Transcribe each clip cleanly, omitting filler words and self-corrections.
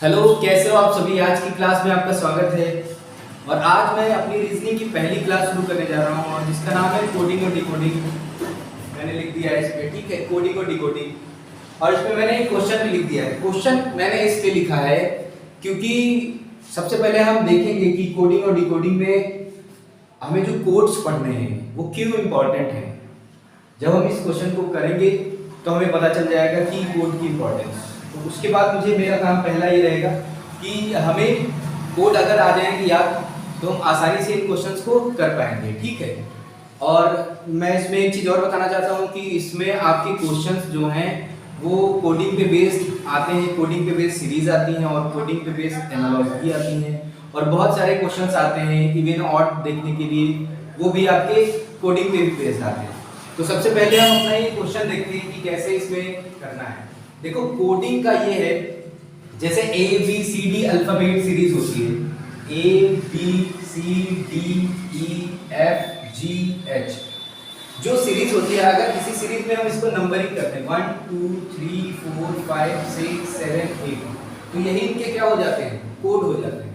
Hello, कैसे हो आप सभी। आज की क्लास में आपका स्वागत है। और आज मैं अपनी रीजनिंग की पहली क्लास शुरू करने जा रहा हूँ और जिसका नाम है कोडिंग और डिकोडिंग। मैंने लिख दिया है इसमें, ठीक है, कोडिंग और डिकोडिंग। और इसमें मैंने एक क्वेश्चन भी लिख दिया है। क्वेश्चन मैंने इसलिए लिखा है क्योंकि सबसे पहले हम देखेंगे कि कोडिंग और डिकोडिंग में हमें जो कोड्स पढ़ने हैं वो क्यों इम्पोर्टेंट है। जब हम इस क्वेश्चन को करेंगे तो हमें पता चल जाएगा कि कोड की इम्पोर्टेंस। तो उसके बाद मुझे मेरा काम पहला ये रहेगा कि हमें कोड अगर आ जाएंगे याद तो हम आसानी से इन क्वेश्चंस को कर पाएंगे, ठीक है। और मैं इसमें एक चीज़ और बताना चाहता हूँ कि इसमें आपके क्वेश्चंस जो हैं वो कोडिंग पे बेस्ड आते हैं, कोडिंग पे बेस्ड सीरीज आती हैं और कोडिंग पे बेस्ड एनालॉजी आती हैं और बहुत सारे क्वेश्चंस आते हैं इवन ऑड देखने के लिए, वो भी आपके कोडिंग पे भी बेस्ड आते हैं। तो सबसे पहले हम अपना ये क्वेश्चन देखते हैं कि कैसे इसमें करना है। देखो कोडिंग का ये है, जैसे A B C D alphabet series होती है, A B C D E F G H जो सीरीज होती है। अगर किसी सीरीज में हम इसको नंबरिंग करते हैं 1 2 3 4 5 6 7 8 तो यही इनके क्या हो जाते हैं, कोड हो जाते हैं।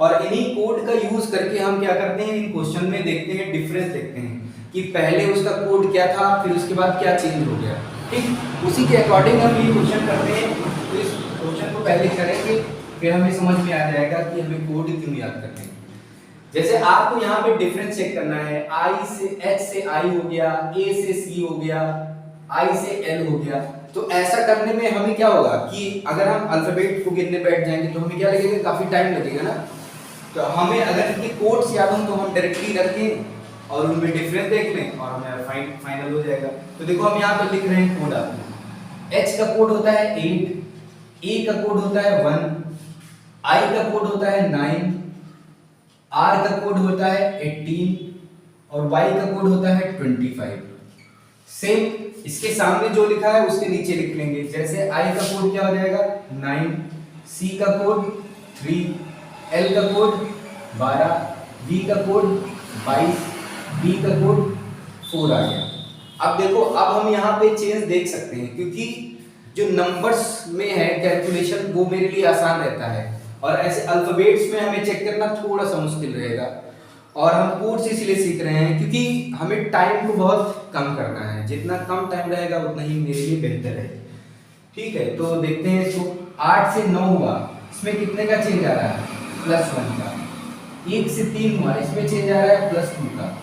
और इन्हीं कोड का यूज करके हम क्या करते हैं, इन क्वेश्चन में देखते हैं, डिफरेंस देखते हैं कि पहले उसका कोड क्या था फिर उसके बाद क्या चेंज हो गया, ठीक। उसी के अकॉर्डिंग हम ये क्वेश्चन करते हैं। तो इस क्वेश्चन को पहले करेंगे फिर हमें समझ में आ जाएगा कि हमें कोड क्यों याद करते हैं। जैसे आपको यहाँ पे डिफरेंस चेक करना है, आई से एच से आई हो गया, ए से सी हो गया, आई से एल हो गया। तो ऐसा करने में हमें क्या होगा कि अगर हम अल्फाबेट को गिनने बैठ जाएंगे तो हमें क्या लगेगा, काफी टाइम लगेगा ना। तो हमें अगर इनके कोड्स याद हो तो हम डायरेक्टली रखें और उनमें डिफरेंस देख लें और हमें फाइनल हो जाएगा। तो देखो हम यहाँ पे लिख रहे हैं कोड आपको, एच का कोड होता है 8, ए का कोड होता है 1, आई का कोड होता है 9, आर का कोड होता है 18 और वाई का कोड होता है 25। सेम इसके सामने जो लिखा है उसके नीचे लिख लेंगे। जैसे आई का कोड क्या हो जाएगा 9, सी का कोड 3, एल का कोड 12, वी का कोड 22, बी का कोड 4 आ गया। अब देखो, अब हम यहाँ पे चेंज देख सकते हैं क्योंकि जो नंबर्स में है कैलकुलेशन वो मेरे लिए आसान रहता है और ऐसे अल्फाबेट्स में हमें चेक करना थोड़ा सा मुश्किल रहेगा। और हम कोड्स इसलिए सीख रहे हैं क्योंकि हमें टाइम को बहुत कम करना है, जितना कम टाइम रहेगा उतना ही मेरे लिए बेहतर है, ठीक है। तो देखते हैं इसको, 8 से 9 हुआ, इसमें कितने का चेंज आ रहा है, +1 का। 1 से 3 हुआ, इसमें चेंज आ रहा है +2 का।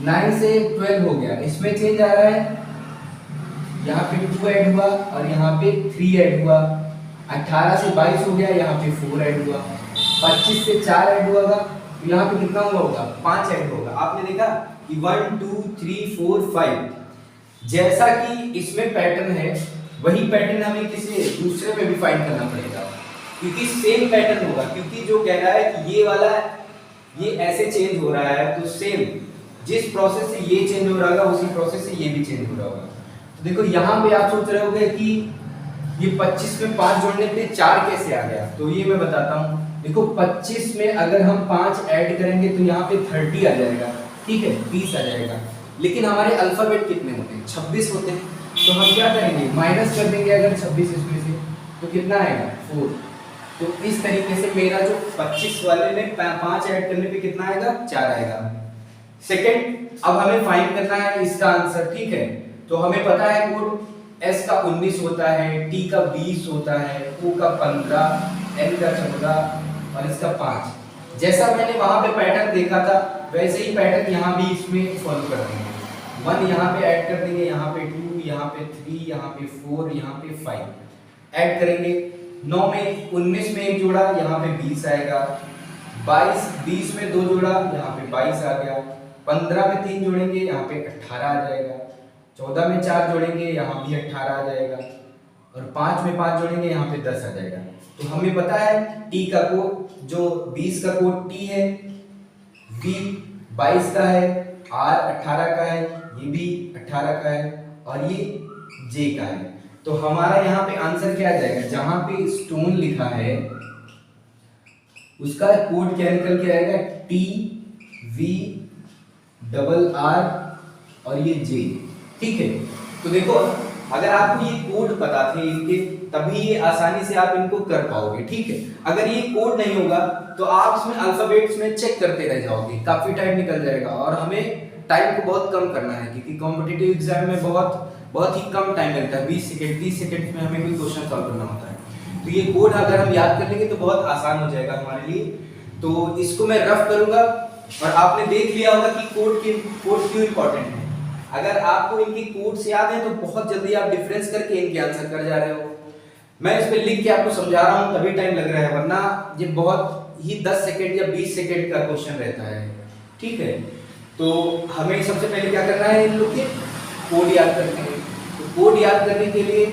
9 से 12 हो गया, इसमें चेंज आ रहा है, यहाँ पे 2 ऐड हुआ और यहाँ पे 3 ऐड हुआ। 18 से 22 हो गया, यहाँ पे 4 ऐड हुआ। 25 से 4 ऐड हुआ, तो यहाँ पे कितना हुआ होगा, 5 ऐड होगा। आपने देखा कि 1 2 3 4 5 जैसा कि इसमें पैटर्न है वही पैटर्न हमें किसी दूसरे में भी फाइंड करना पड़ेगा क्योंकि सेम पैटर्न होगा। क्योंकि जो कह रहा है कि ये वाला ये ऐसे चेंज हो रहा है तो सेम जिस प्रोसेस से ये चेंज हो रहा होगा उसी प्रोसेस से ये भी चेंज हो रहा होगा। तो देखो यहाँ पे आप सोच रहे होंगे कि ये 25 में 5 जोड़ने पे 4 कैसे आ गया, तो ये मैं बताता हूँ। देखो 25 में अगर हम 5 ऐड करेंगे तो यहाँ पे 30 आ जाएगा, ठीक है, 20 आ जाएगा। लेकिन हमारे अल्फाबेट कितने होते हैं, 26 होते हैं। तो हम क्या करेंगे, माइनस कर देंगे अगर 26 इसमें से, तो कितना आएगा 4। तो इस तरीके से मेरा जो 25 वाले में 5 ऐड करने पे कितना आएगा, 4 आएगा। सेकंड, अब हमें फाइंड करना है इसका आंसर, ठीक है। तो हमें पता है कोड, S का 19 होता है, T का 20 होता है, O का 15, N का 14 और इसका 5। जैसा मैंने वहां पे पैटर्न देखा था वैसे ही पैटर्न यहाँ भी इसमें फॉलो कर देंगे। 1 यहाँ पे ऐड कर देंगे, यहाँ पे 2, यहाँ पे 3, यहाँ पे 4, यहाँ पे 5 ऐड करेंगे। 9 में 19 में 1 जोड़ा, यहाँ पे 20 आएगा। 20 में 2 जोड़ा, यहाँ पे 22 आ गया। 15 में 3 जोड़ेंगे, यहाँ पे 18 आ जाएगा। 14 में 4 जोड़ेंगे, यहाँ भी 18 आ जाएगा। और 5 में 5 जोड़ेंगे, यहाँ पे 10 आ जाएगा। तो हमें पता है T का कोड, जो 20 का कोड T है, V 22 का है, R 18 का है, ये भी 18 का है और ये J का है। तो हमारा यहाँ पे आंसर क्या आ जाएगा, जहां पे स्टोन लिखा है उसका कोड क्या निकल के आएगा, T V R और ये J, ठीक है। तो देखो अगर आपको ये कोड पता थे इनके, तभी ये आसानी से आप इनको कर पाओगे, ठीक है। अगर ये कोड नहीं होगा तो आप इसमें अल्फाबेट्स में चेक करते रह जाओगे, काफी टाइम निकल जाएगा और हमें टाइम को बहुत कम करना है, क्योंकि कॉम्पिटिटिव एग्जाम में बहुत ही कम टाइम लगता है, 20 सेकंड 30 सेकंड में हमें कोई क्वेश्चन सॉल्व करना होता है। तो ये कोड अगर हम याद कर लेंगे तो बहुत आसान हो जाएगा हमारे लिए। तो इसको मैं रफ करूंगा और आपने देख लिया होगा कि कोड क्यों इंपॉर्टेंट है। अगर आपको इनकी कोड्स याद है तो बहुत जल्दी आप डिफरेंस करके इनके आंसर कर जा रहे हो। मैं इस पे लिख के आपको समझा रहा हूं तभी टाइम लग रहा है, वरना ये बहुत ही 10 सेकंड या 20 सेकंड का क्वेश्चन रहता है, ठीक है। तो हमें सबसे पहले क्या करना है, इन लोग के कोड याद करते हैं। तो कोड याद करने के लिए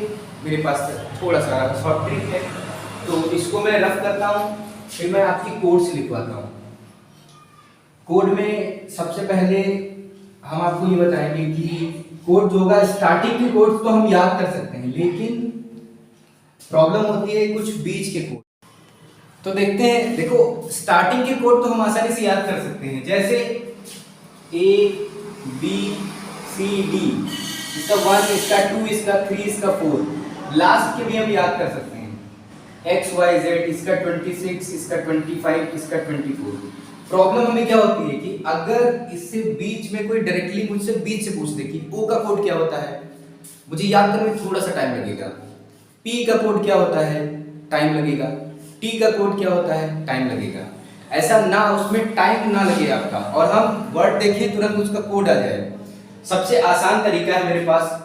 मेरे पास थोड़ा सा शॉर्ट ट्रिक है, तो इसको मैं रफ करता हूँ, फिर मैं आपकी कोड से लिखवाता हूँ। कोड में सबसे पहले हम आपको ये बताएंगे कि कोड जो होगा, स्टार्टिंग के कोड तो हम याद कर सकते हैं, लेकिन प्रॉब्लम होती है कुछ बीच के कोड। तो देखते हैं, देखो स्टार्टिंग के कोड तो हम आसानी से याद कर सकते हैं, जैसे A B C D, इसका 1, इसका 2, इसका 3, इसका 4। लास्ट के भी हम याद कर सकते हैं, X Y Z, इसका 26, इसका 25, इसका 24। प्रॉब्लम हमें क्या होती है कि अगर इससे बीच में कोई डायरेक्टली मुझसे बीच से पूछ दे कि O का कोड क्या होता है, मुझे याद करने में थोड़ा सा टाइम लगेगा। P का कोड क्या होता है, टाइम लगेगा। T का कोड क्या होता है, टाइम लगेगा। ऐसा ना उसमें टाइम ना लगे आपका और हम वर्ड देखें तुरंत उसका कोड आ जाए। सबसे आसान तरीका है मेरे पास,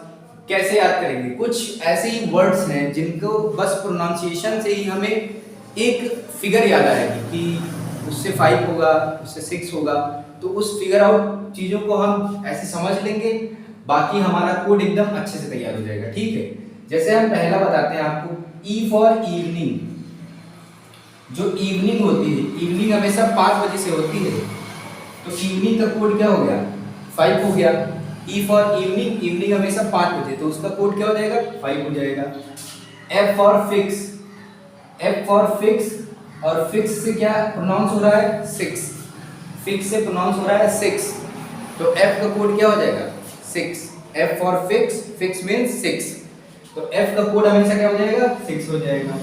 कैसे याद करेंगे, कुछ ऐसे ही वर्ड्स हैं जिनको बस प्रोनाउंसिएशन से ही हमें एक फिगर याद आएगी कि उससे 5 होगा, उससे 6 होगा, तो उस फिगर आउट चीजों को हम ऐसे समझ लेंगे, बाकी हमारा कोड एकदम अच्छे से तैयार हो जाएगा, ठीक है। जैसे हम पहला बताते हैं आपको, E फॉर इवनिंग। जो इवनिंग होती है, इवनिंग हमेशा 5 बजे से होती है, तो इवनिंग का कोड क्या हो गया, 5 हो गया। E फॉर इवनिंग, इवनिंग हमेशा 5 बजे, तो उसका कोड क्या हो जाएगा, 5 हो जाएगा। F for fix, F for fix, और फिक्स से क्या प्रोनाउंस हो रहा है, 6, फिक्स से प्रोनाउंस हो रहा है 6, तो F का कोड क्या हो जाएगा, 6। F for fix, fix means 6, तो F का कोड हमेशा क्या हो जाएगा, 6 हो जाएगा।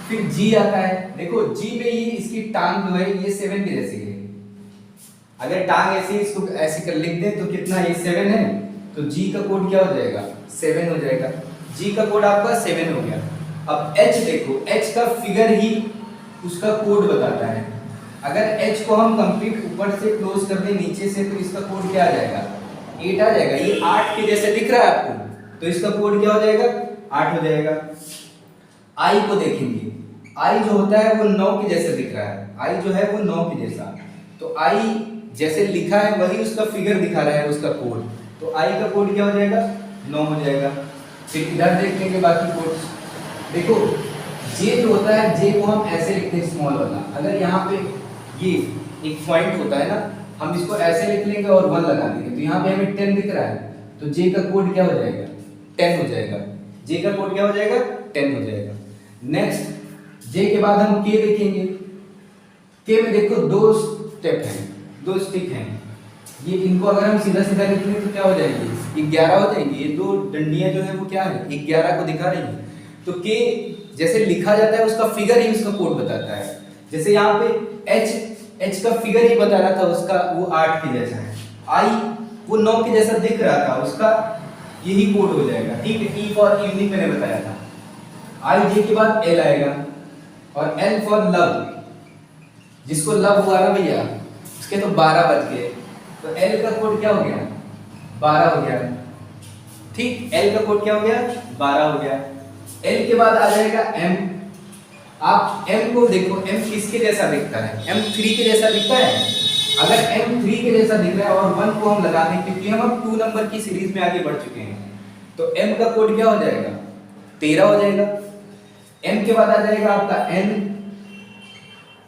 फिर G आता है, देखो G में ये इसकी टांग जो है ये 7 के जैसी है, अगर टांग ऐसे इसको ऐसे कर लिख दें तो कितना, ये 7 है, तो G का कोड क्या हो जाएगा, 7 हो जाएगा। G का कोड आपका 7 हो गया। अब H देखो, H का फिगर ही उसका कोड बताता है। अगर H को हम कंप्लीट ऊपर से क्लोज कर दें नीचे से, तो इसका कोड क्या आ जाएगा, 8 आ जाएगा। ये 8 के जैसे दिख रहा है आपको, तो इसका कोड क्या हो जाएगा, 8 हो जाएगा। I को देखेंगे, I जो होता है वो 9 के जैसे दिख रहा है, I जो है वो 9 के जैसा, तो I जैसे लिखा है वही उसका फिगर दिखा रहा है उसका कोड, तो I का कोड क्या हो जाएगा, 9 हो जाएगा। फिर इधर देख लेंगे बाकी कोड्स, देखो J जो होता है, J को हम ऐसे लिखते हैं स्मॉल वाला, अगर यहाँ पे ये एक पॉइंट होता है ना, हम इसको ऐसे लिख लेंगे और 1 लगा देंगे, तो यहाँ पे हमें 10 दिख रहा है, तो J का कोड क्या हो जाएगा, 10 हो जाएगा। J का कोड क्या हो जाएगा, 10 हो जाएगा। नेक्स्ट J के बाद हम K देखेंगे, K में देखो 2 स्टेप हैं, 2 स्टिक हैं, ये इनको अगर हम सीधा सीधा लिख लें तो क्या हो जाएगी, 11 हो जाएंगी। ये 2 डंडियां जो है वो क्या है, 11 को दिखा रही है, तो K जैसे लिखा जाता है उसका फिगर ही उसका कोड बताता है। जैसे यहाँ पे H का फिगर ही बता रहा था उसका, वो 8 के जैसा है। I वो 9 के जैसा दिख रहा था, उसका यही कोड हो जाएगा, ठीक है। E फॉर इवनिंग मैंने बताया था। I J के बाद L आएगा, और L फॉर लव, जिसको लव हुआ ना भैया उसके तो 12 बज गए, तो L का कोड क्या हो गया, 12 हो गया, ठीक। L का कोड क्या हो गया, 12 हो गया। L के बाद आ जाएगा M। आप M को देखो, M किसके जैसा दिखता है, M 3 के जैसा दिखता है। अगर M 3 के जैसा दिख रहा है और 1 को हम लगा दें, क्योंकि हम अब 2 नंबर की सीरीज में आगे बढ़ चुके हैं, तो M का कोड क्या हो जाएगा, 13 हो जाएगा। M के बाद आ जाएगा आपका N,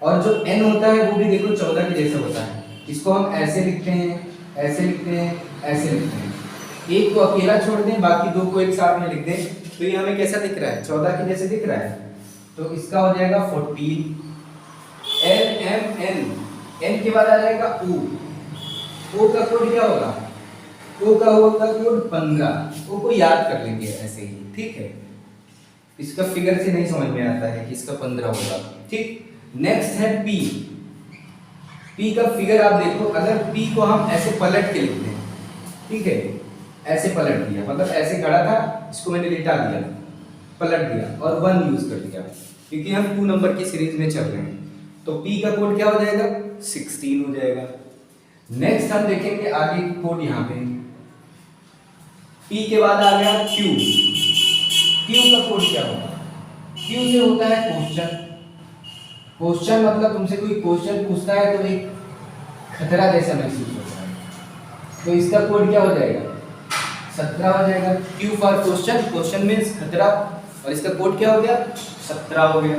और जो N होता है वो भी देखो 14 के जैसा होता है, इसको हम ऐसे लिखते हैं, ऐसे लिखते हैं, ऐसे लिखते हैं। एक को अकेला छोड़ दें, बाकी 2 को एक साथ में लिख दें, तो ये हमें कैसा दिख रहा है, 14 के जैसे दिख रहा है, तो इसका हो जाएगा 14। L M N, N के बाद आ जाएगा O, O का कोड क्या होगा, ओ का होगा कोड 15, ओ को याद कर लेंगे ऐसे ही, ठीक है। इसका फिगर से नहीं समझ में आता है कि इसका 15 होगा, ठीक। नेक्स्ट है पी। पी का फिगर आप देखो, अगर पी को हम ऐसे पलट के लिखते हैं, ठीक है, ऐसे पलट दिया, मतलब ऐसे खड़ा था, इसको मैंने लिटा दिया, पलट दिया और 1 यूज कर दिया, क्योंकि हम 2 नंबर की सीरीज में चल रहे हैं। तो पी का कोड क्या हो जाएगा, 16 हो जाएगा। नेक्स्ट हम देखेंगे आगे कोड यहाँ पे, पी के बाद आ गया क्यू। क्यू का कोड क्या होगा, क्यू से होता है क्वेश्चन। क्वेश्चन मतलब तुमसे कोई क्वेश्चन पूछता है तो एक खतरा जैसा महसूस होता है, तो इसका कोड क्या हो जाएगा, 17 हो जाएगा। Q for question, question means खतरा, और इसका कोड क्या हो गया, 17 हो गया।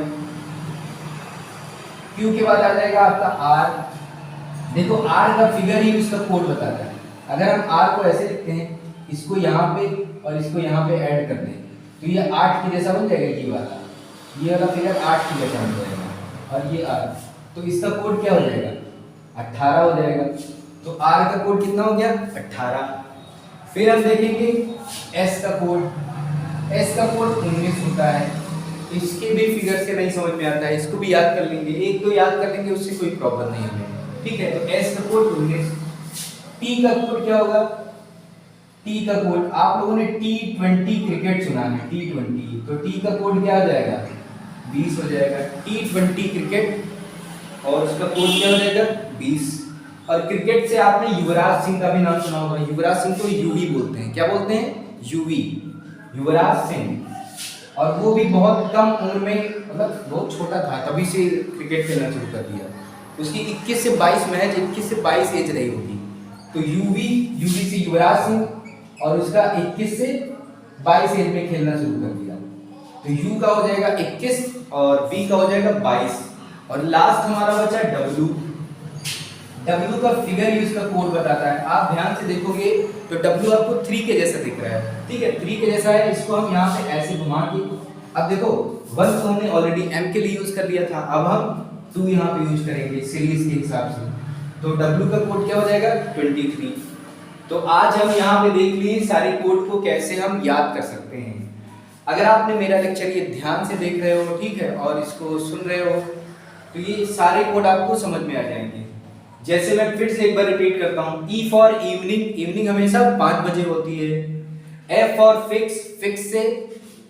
क्यू के बाद आ जाएगा आपका आर। देखो आर का फिगर ही उसका कोड बताता है। अगर हम आर को ऐसे लिखते हैं, इसको यहाँ पे और इसको यहाँ पे ऐड कर दें, तो ये 8 के जैसा बन जाएगा, ये वाला फिगर 8 के जैसा बन जाएगा, और ये आर, तो इसका कोड क्या हो जाएगा, 18 हो जाएगा। तो आर का कोड कितना हो गया, 18। फिर हम देखेंगे एस का कोड। एस का कोड 19 होता है। इसके भी फिगर से नहीं समझ में आता है, इसको भी याद कर लेंगे, एक दो याद कर लेंगे, उससे कोई प्रॉब्लम नहीं हमें, ठीक है। तो एस का कोड 19। टी का कोड क्या होगा, टी का कोड आप लोगों ने T20 क्रिकेट सुना है, T20, तो टी का कोड क्या हो जाएगा, 20 हो जाएगा। T20 क्रिकेट, और उसका कोड क्या हो जाएगा, 20। और क्रिकेट से आपने युवराज सिंह का भी नाम सुना होगा। युवराज सिंह को यूवी बोलते हैं, क्या बोलते हैं, यूवी, युवराज सिंह। और वो भी बहुत कम उम्र में, मतलब बहुत छोटा था तभी से क्रिकेट खेलना शुरू कर दिया। उसकी 21 से 22 महज 21 से 22 एज रही होगी। तो यूवी से युवराज सिंह, और उसका 21 से 22 एज में खेलना शुरू कर दिया। तो यू का हो जाएगा 21 और बी का हो जाएगा 22, और लास्ट हमारा बचा डब्ल्यू। डब्ल्यू का फिगर ही उसका कोड बताता है। आप ध्यान से देखोगे तो डब्ल्यू आपको 3 के जैसा दिख रहा है, ठीक है, 3 के जैसा है। इसको हम यहाँ पे ऐसे घुमा के, अब देखो 1 तो हमने ऑलरेडी एम के लिए यूज कर लिया था, अब हम 2 यहाँ पे यूज करेंगे सीरीज के हिसाब से। तो डब्ल्यू का कोड क्या हो जाएगा, 23। तो आज हम यहाँ पे देख लिए सारे कोड को कैसे हम याद कर सकते हैं। अगर आपने मेरा लेक्चर ये ध्यान से देख रहे हो, ठीक है, और इसको सुन रहे हो, तो ये सारे कोड आपको समझ में आ जाएंगे। जैसे मैं फिर से एक बार रिपीट करता हूँ, ई फॉर इवनिंग, इवनिंग हमेशा 5 बजे होती है। एफ फॉर फिक्स, फिक्स से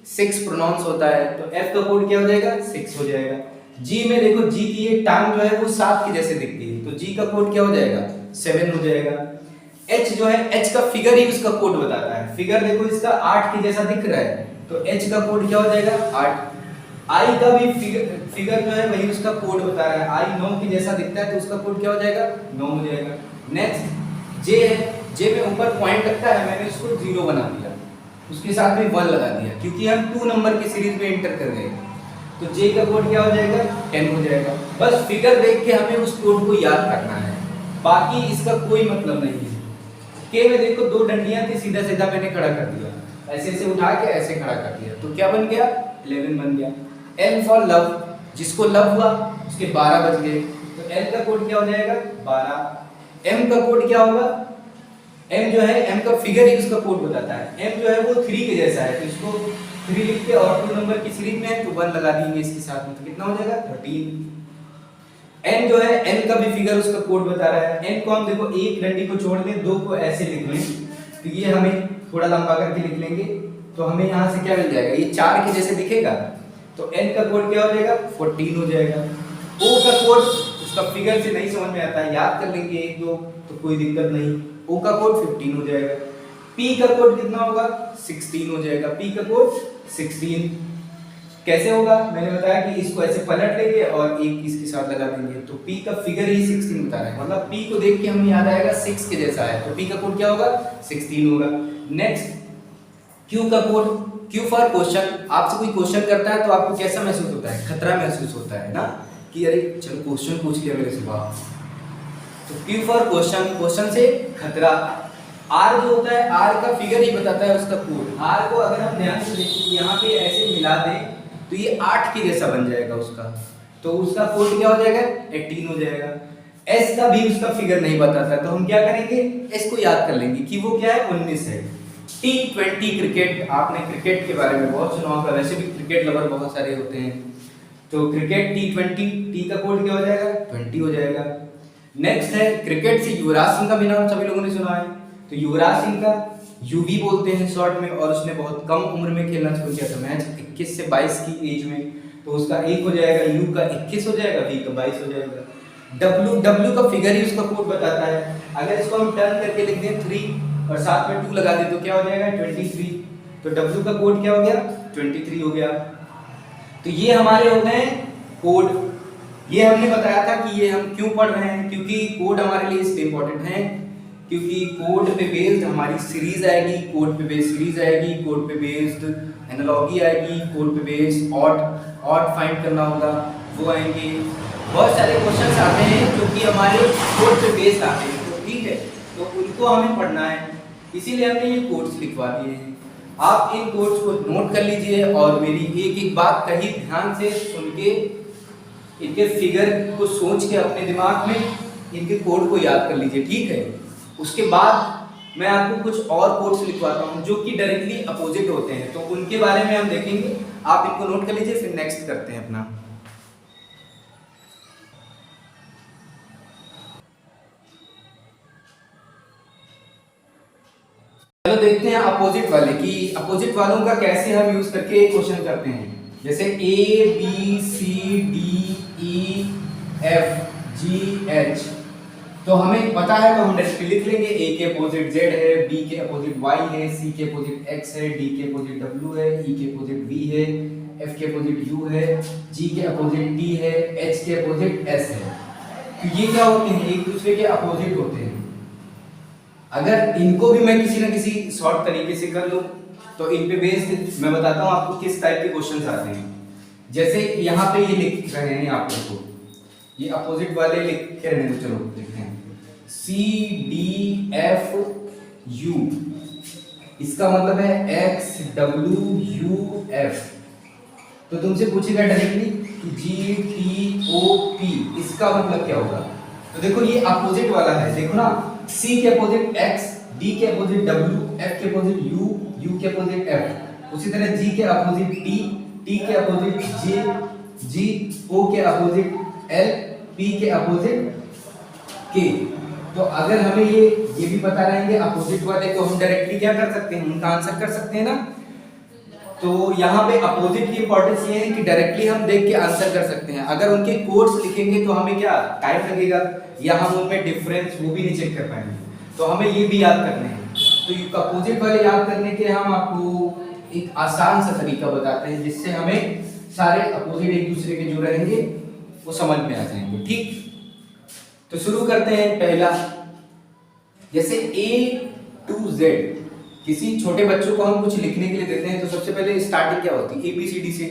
6 प्रोनाउंस होता है, तो एफ का कोड क्या हो जाएगा, 6 हो जाएगा। जी में देखो, जी की ये टांग जो है वो 7 के जैसे दिखती है, तो जी का कोड क्या हो जाएगा, 7 हो जाएगा। एच जो है, एच का फिगर ही उसका कोड बताता है। फिगर देखो इसका 8 के जैसा दिख रहा है, तो एच का कोड क्या हो जाएगा, 8। आई का भी फिगर जो है वही उसका कोड बता रहा है। आई 9 के जैसा दिखता है, तो उसका कोड क्या हो जाएगा, 9 हो जाएगा। नेक्स्ट जे है, जे में ऊपर पॉइंट लगता है, मैंने इसको 0 बना दिया, उसके साथ में 1 लगा दिया, क्योंकि हम 2 नंबर की सीरीज में एंटर कर गए। तो जे का कोड क्या हो जाएगा, 10 हो जाएगा। बस फिगर देख के हमें उस कोड को याद करना है, बाकी इसका कोई मतलब नहीं है। के में देखो 2 डंडियां थी, सीधा सीधा मैंने खड़ा कर दिया, ऐसे ऐसे उठा के ऐसे खड़ा कर दिया, तो क्या बन गया, 11 बन गया। एल फॉर लव, जिसको लव हुआ उसके 12 बज गए, तो एल का कोड क्या हो जाएगा, 12। एम का कोड क्या होगा, एम जो है, एम का फिगर ही उसका कोड बताता है। एम जो है वो 3 के जैसा है, तो इसको 3 लिख के, और 2 नंबर की सीरीज में है तो 1 लगा देंगे इसके साथ में, तो कितना हो जाएगा, 13। एन जो है, एन का भी फिगर उसका कोड बता रहा है। एन को हम देखो एक डंडी को छोड़ दें, 2 को ऐसे लिख लें, तो ये हमें थोड़ा लंबा करके लिख लेंगे, तो हमें यहाँ से क्या मिल जाएगा, ये 4 के जैसे दिखेगा, तो n का कोड क्या हो जाएगा, 14 हो जाएगा। O का कोड उसका फिगर से नहीं समझ में आता है, याद कर लेंगे एक दो, तो कोई दिक्कत नहीं। O का कोड 15 हो जाएगा। P का कोड कितना होगा, 16 हो जाएगा। P का कोड 16 कैसे होगा, मैंने बताया कि इसको ऐसे पलट लेंगे और एक इसके साथ लगा देंगे, तो P का फिगर ही 16 बता रहा है, मतलब P को देख के हमें याद आएगा 6 के जैसा है, तो P का कोड क्या होगा, 16 होगा। नेक्स्ट Q का कोड, Q फॉर क्वेश्चन। आपसे कोई क्वेश्चन करता है तो आपको कैसा महसूस होता है, खतरा महसूस होता है ना, कि अरे चलो क्वेश्चन पूछ लिया मेरे से, वाह। तो Q फॉर क्वेश्चन, क्वेश्चन से खतरा। R जो होता है, R का फिगर ही बताता है उसका कोड। R को अगर हम ध्यान से देखें, यहाँ पे ऐसे मिला दें तो ये 8 के जैसा बन जाएगा उसका, तो उसका कोड क्या हो जाएगा, 18 हो जाएगा। एस का भी उसका फिगर नहीं बताता, तो हम क्या करेंगे, एस को याद कर लेंगे कि वो क्या है, 19 है। T20 क्रिकेट, आपने क्रिकेट के बारे में बहुत सुना होगा, वैसे भी क्रिकेट लवर बहुत सारे होते हैं। तो क्रिकेट T20, टी का कोड क्या हो जाएगा, 20 हो जाएगा। नेक्स्ट है क्रिकेट से युवराज सिंह का भी नाम सभी लोगों ने सुना है, तो युवराज सिंह का यूवी बोलते हैं शॉर्ट में, और उसने बहुत कम उम्र में खेलना शुरू किया था मैच, 21 से 22 की एज में, तो उसका 1 हो जाएगा, यू का 21 हो जाएगा, वी का 22 हो जाएगा। डब्ल्यू का फिगर ही उसका कोड बताता है। अगर इसको हम टर्न करके लिख दें 3 और साथ में 2 लगा दें तो क्या हो जाएगा, 23। तो डब्ल्यू का कोड क्या हो गया, 23 हो गया। तो ये हमारे हो गए कोड। ये हमने बताया था कि ये हम क्यों पढ़ रहे हैं, क्योंकि कोड हमारे लिए इसलिए इंपॉर्टेंट है क्योंकि कोड पे बेस्ड हमारी सीरीज आएगी, कोड पे बेस्ड सीरीज आएगी, कोड पे बेस्ड एनालॉजी आएगी, कोड पे बेस्ड ऑट फाइंड करना होगा, वो आएंगे। बहुत सारे क्वेश्चंस आते हैं जो कि हमारे कोड पे बेस्ड आते हैं, तो ठीक है, तो उनको हमें पढ़ना है, इसीलिए हमने ये कोड्स लिखवा दिए हैं। आप इन कोड्स को नोट कर लीजिए और मेरी एक एक बात कही ध्यान से सुन के, इनके फिगर को सोच के अपने दिमाग में इनके कोड को याद कर लीजिए, ठीक है। उसके बाद मैं आपको कुछ और कोड्स लिखवाता हूँ जो कि डायरेक्टली अपोजिट होते हैं, तो उनके बारे में हम देखेंगे। आप इनको नोट कर लीजिए, फिर नेक्स्ट करते हैं अपना। चलो देखते हैं अपोजिट वाले की, अपोजिट वालों का कैसे हम यूज करके क्वेश्चन करते हैं। जैसे A B C D E F G H, तो हमें पता है तो हम डायरेक्टली लिख लेंगे। ए के अपोजिट जेड है, बी के अपोजिट वाई है, सी के अपोजिट एक्स है, डी के अपोजिट डब्ल्यू है, ई के अपोजिट वी है, एफ के अपोजिट यू है, जी के अपोजिट टी है, एच के अपोजिट एस है। तो ये क्या होते हैं, एक दूसरे के अपोजिट होते हैं। अगर इनको भी मैं किसी ना किसी शॉर्ट तरीके से कर लूं तो इन पे बेस्ड मैं बताता हूं आपको किस टाइप के क्वेश्चंस आते हैं। जैसे यहाँ पे ये लिख रहे हैं आप लोग को, ये अपोजिट वाले लिख के रहने दो, चलो लिखते हैं सी डी एफ यू, इसका मतलब है एक्स डब्ल्यू यू एफ। तो तुमसे पूछेगा डायरेक्टली कि जी टी ओ पी, इसका मतलब क्या होगा। तो देखो ये अपोजिट वाला है, देखो ना, C के अपोजिट X, D के अपोजिट W, F के अपोजिट U, U के अपोजिट F, उसी तरह G के अपोजिट T, T के अपोजिट J, G, O के अपोजिट L, P के अपोजिट K। तो अगर हमें ये भी पता रहेंगे अपोजिट वाले, तो हम डायरेक्टली क्या कर सकते हैं, उनका आंसर कर सकते हैं ना। तो यहाँ पे अपोजिट की इंपॉर्टेंस ये है कि डायरेक्टली हम देख के आंसर कर सकते हैं। अगर उनके कोड्स लिखेंगे तो हमें क्या टाइम लगेगा, या हम उनमें डिफरेंस वो भी नहीं चेक कर पाएंगे, तो हमें ये भी याद करने हैं। तो अपोजिट वाले याद करने के हम आपको एक आसान सा तरीका बताते हैं, जिससे हमें सारे अपोजिट एक दूसरे के जो रहेंगे वो समझ में आ जाएंगे, ठीक। तो शुरू करते हैं पहला, जैसे A to Z, किसी छोटे बच्चों को हम कुछ लिखने के लिए देते हैं तो सबसे पहले स्टार्टिंग क्या होती है, ABCD से,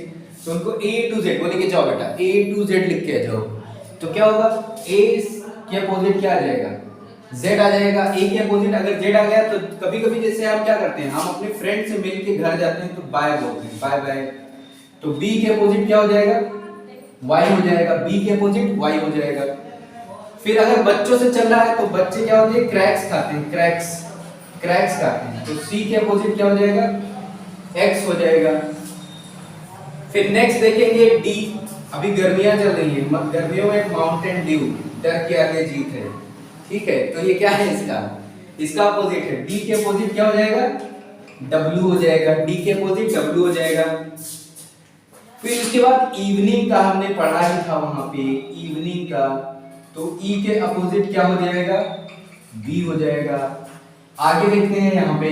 तो उनको A to Z बोलेंगे, जाओ बेटा A to Z लिख के आ जाओ। तो क्या होगा, A के अपोजिट क्या आ जाएगा, Z आ जाएगा। A के अपोजिट अगर Z आ गया तो कभी कभी जैसे हम क्या करते हैं, हम अपने फ्रेंड से मिल के घर जाते हैं तो बाय बोलते हैं, बाय बाय। तो B के अपोजिट क्या हो जाएगा, Y हो जाएगा, B के अपोजिट Y हो जाएगा। फिर अगर बच्चों से चल रहा है तो बच्चे क्या होते हैं, क्रैक्स खाते हैं, क्रैक्स खाते हैं, तो C के अपोजिट क्या हो जाएगा, X हो जाएगा। फिर नेक्स्ट देखेंगे D, अभी गर्मियां चल रही है, गर्मियों में माउंटेन ड्यू, डर के आगे जीत है, ठीक है। तो ये क्या है, इसका अपोजिट है, D के अपोजिट क्या हो जाएगा, W हो जाएगा, D के अपोजिट W हो जाएगा। फिर इसके बाद इवनिंग का हमने पढ़ा ही था वहां पे, इवनिंग का, तो E के अपोजिट क्या हो जाएगा, B हो जाएगा। आगे देखते हैं यहाँ पे,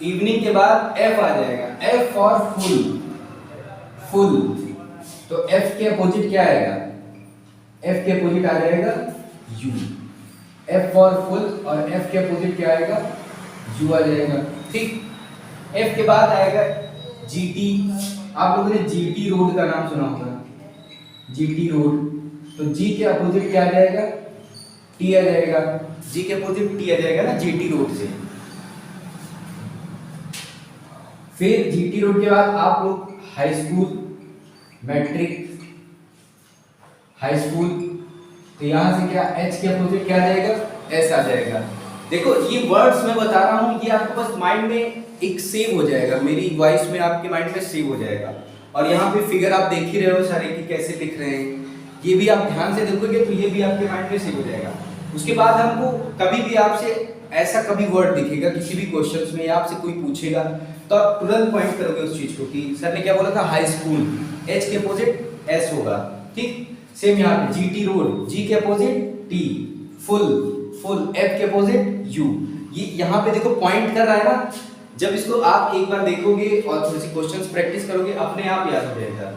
इवनिंग के बाद F आ जाएगा, F फॉर फुल, तो F के अपोजिट क्या आएगा, F के अपोजिट आ जाएगा U, F फॉर फुल, और F के अपोजिट क्या आएगा, U आ जाएगा, ठीक। F के बाद आएगा GT, आप लोगों ने GT रोड का नाम सुना होगा, GT रोड, तो G के अपोजिट क्या आ जाएगा, T आ जाएगा, G के अपोजिट T आ जाएगा ना, GT रोड से। फिर GT रोड के बाद आप लोग high school, matric, high school, तो यहाँ से क्या H के अपोजिट क्या आ जाएगा, S आ जाएगा। देखो ये वर्ड्स मैं बता रहा हूँ, ये आपको बस माइंड में एक सेव हो जाएगा, मेरी वॉइस में आपके माइंड में सेव हो जाएगा। और यहाँ पे फिगर आप देख ही रहे हो सारे कि कैसे लिख रहे हैं, ये भी आप ध्यान से देखोगे तो ये भी आपके माइंड में सेव हो जाएगा। उसके बाद हमको कभी भी आपसे ऐसा कभी वर्ड दिखेगा किसी भी क्वेश्चंस में या आपसे कोई पूछेगा तो आप तुरंत पॉइंट करोगे उस चीज को कि सर ने क्या बोला था, हाई स्कूल, H के अपोजिट S होगा, ठीक। सेम यहाँ पे GT रोड, G के अपोजिट T, फुल F के अपोजिट U। ये यहाँ पे देखो पॉइंट कर रहा है ना, जब इसको आप एक बार देखोगे और थोड़ी सी क्वेश्चंस प्रैक्टिस करोगे अपने आप याद हो जाएगा।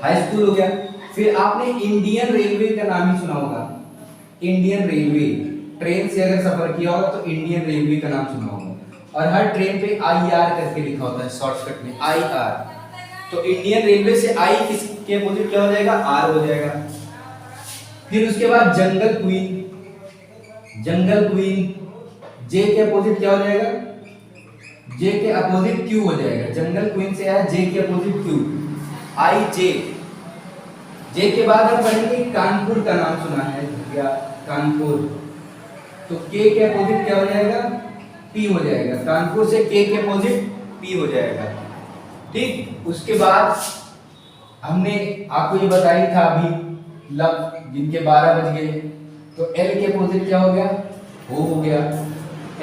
हाई स्कूल हो गया। फिर आपने इंडियन रेलवे का नाम ही सुना होगा, इंडियन रेलवे, ट्रेन से अगर सफर किया होगा तो इंडियन रेलवे का नाम सुना होगा, और हर ट्रेन पे IR करके लिखा होता है शॉर्टकट में, IR। तो इंडियन रेलवे से I किसके अपोजिट क्या हो जाएगा, R हो जाएगा। फिर उसके बाद जंगल क्वीन, जंगल क्वीन, J के अपोजिट क्या हो जाएगा, J के अपोजिट Q हो जाएगा। जंगल क्वीन से आया J के अपोजिट Q, IJ। J के बाद हम पढ़ेंगे कानपुर का नाम सुना है क्या, कानपुर, तो K के अपोजिट क्या हो जाएगा, P हो जाएगा। कानपुर से K के अपोजिट P हो जाएगा, ठीक। उसके बाद हमने आपको ये बताया था अभी लव, जिनके 12 बज गए, तो L के अपोजिट क्या हो गया, O हो गया,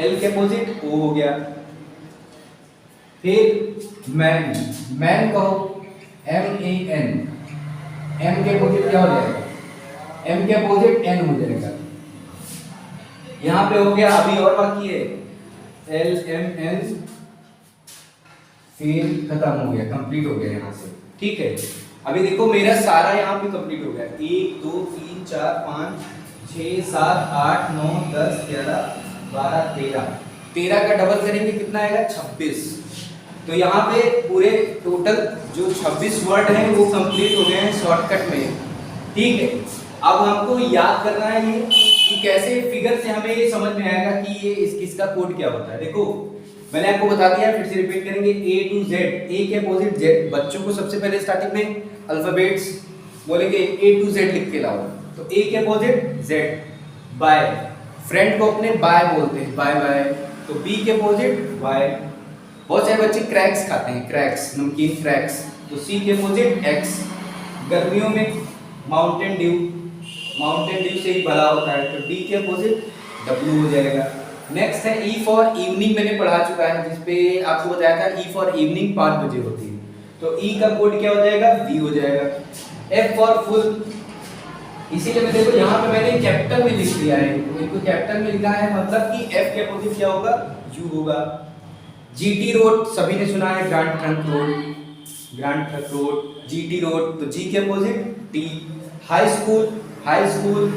L के अपोजिट O हो गया। फिर मैन, मैन कहो MAN, M के अपोजिट क्या हो जाएगा, M के अपोजिट N हो जाएगा। यहाँ पे हो गया, अभी और बाकी है LMN, फिर खत्म हो गया, कंप्लीट हो गया यहाँ से, ठीक है। अभी देखो मेरा सारा यहाँ पे कंप्लीट हो गया, 1 2 3 4 5 6 7 8 9 10 11 12 13, 13 का डबल करेंगे कितना आएगा, 26। तो यहाँ पे पूरे टोटल जो 26 वर्ड हैं वो कंप्लीट हो गए हैं शॉर्टकट में, ठीक है। अब हमको याद करना है ये कि कैसे फिगर से हमें ये समझ में आएगा कि ये इसका कोड क्या होता है। देखो मैंने आपको बता दिया, फिर से रिपीट करेंगे, A to Z, A के अपोजिट Z। बच्चों को सबसे पहले स्टार्टिंग में अल्फाबेट्स बोलेंगे A to Z लिख के लाओ, तो A के अपोजिट Z। बाय, फ्रेंड को अपने बाय बोलते हैं, बाय बाय, तो B के अपोजिट Y। बहुत सारे बच्चे क्रैक्स खाते हैं, क्रैक्स, नमकीन क्रैक्स, तो C के अपोजिट X। गर्मियों में माउंटेन ड्यू, माउंटेन ड्यू से ही भला होता है, तो D के अपोजिट W हो जाएगा। नेक्स्ट है E फॉर इवनिंग, मैंने पढ़ा चुका है जिसपे आपको बताया था E फॉर इवनिंग 5 बजे होती है, तो E का कोड क्या हो जाएगा, V हो जाएगा। F फॉर फुल, इसीलिए मैं देखो यहाँ पे मैंने कैपिटल में लिख दिया है, इसको कैपिटल में लिखा है मतलब कि F के अपोजिट क्या होगा, U होगा। GT रोड सभी ने सुना है, grand trunk road, grand trunk road, GT road, तो G के opposite T। High school, high school,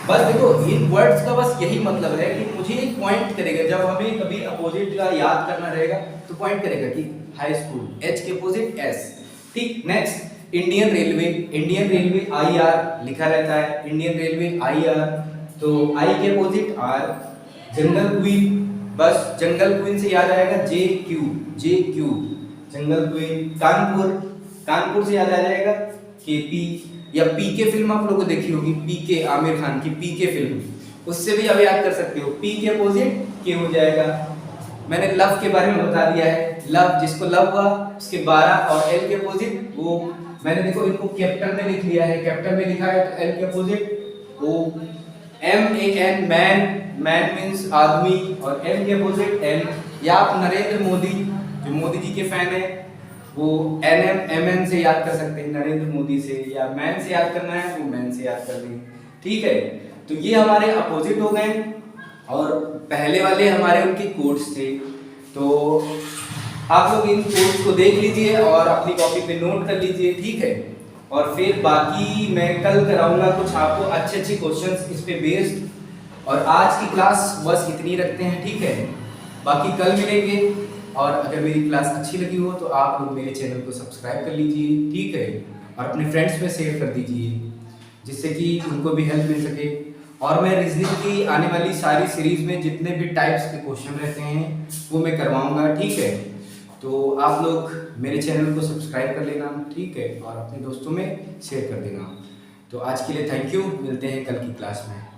बस देखो इन वर्ड्स का बस यही मतलब है कि मुझे पॉइंट करेगा, जब हमें कभी अपोजिट का याद करना रहेगा तो पॉइंट करेगा कि हाई स्कूल, H के अपोजिट S, ठीक। Next Indian railway, Indian railway IR लिखा रहता है, इंडियन रेलवे IR, तो I के अपोजिट R। जंगल क्वीन, बस जंगल क्वीन से याद आएगा JQ, JQ, जंगल क्वीन। कानपुर, कानपुर से याद आ जाएगा KP, या पीके फिल्म आप लोगों को देखी होगी, पीके, आमिर खान की पीके फिल्म, उससे भी आप याद कर सकते हो, P के अपोजिट K हो जाएगा। मैंने लव के बारे में बता दिया है, लव, जिसको लव हुआ उसके 12, और L के अपोजिट वो, मैंने देखो इनको कैपिटल में लिख लिया है, कैपिटल में लिखा है तो L के opposite O। MAN, man, man means आदमी, और M के अपोजिट N। या आप नरेंद्र मोदी, जो मोदी जी के फैन है, वो MN से याद कर सकते हैं, नरेंद्र मोदी से, या मैन से याद करना है वो मैन से याद कर लें, ठीक है। तो ये हमारे अपोजिट हो गए, और पहले वाले हमारे उनके कोड्स थे, तो आप लोग इन कोड्स को देख लीजिए और अपनी कॉपी पे नोट कर लीजिए, ठीक है। और फिर बाकी मैं कल कराऊंगा कुछ आपको अच्छे अच्छे क्वेश्चंस इस पे बेस्ड, और आज की क्लास बस इतनी रखते हैं, ठीक है। बाकी कल मिलेंगे, और अगर मेरी क्लास अच्छी लगी हो तो आप लोग मेरे चैनल को सब्सक्राइब कर लीजिए, ठीक है, और अपने फ्रेंड्स में शेयर कर दीजिए जिससे कि उनको भी हेल्प मिल सके। और मैं रीजनिंग की आने वाली सारी सीरीज में जितने भी टाइप्स के क्वेश्चन रहते हैं वो मैं करवाऊंगा, ठीक है। तो आप लोग मेरे चैनल को सब्सक्राइब कर लेना, ठीक है, और अपने दोस्तों में शेयर कर देना। तो आज के लिए थैंक यू, मिलते हैं कल की क्लास में।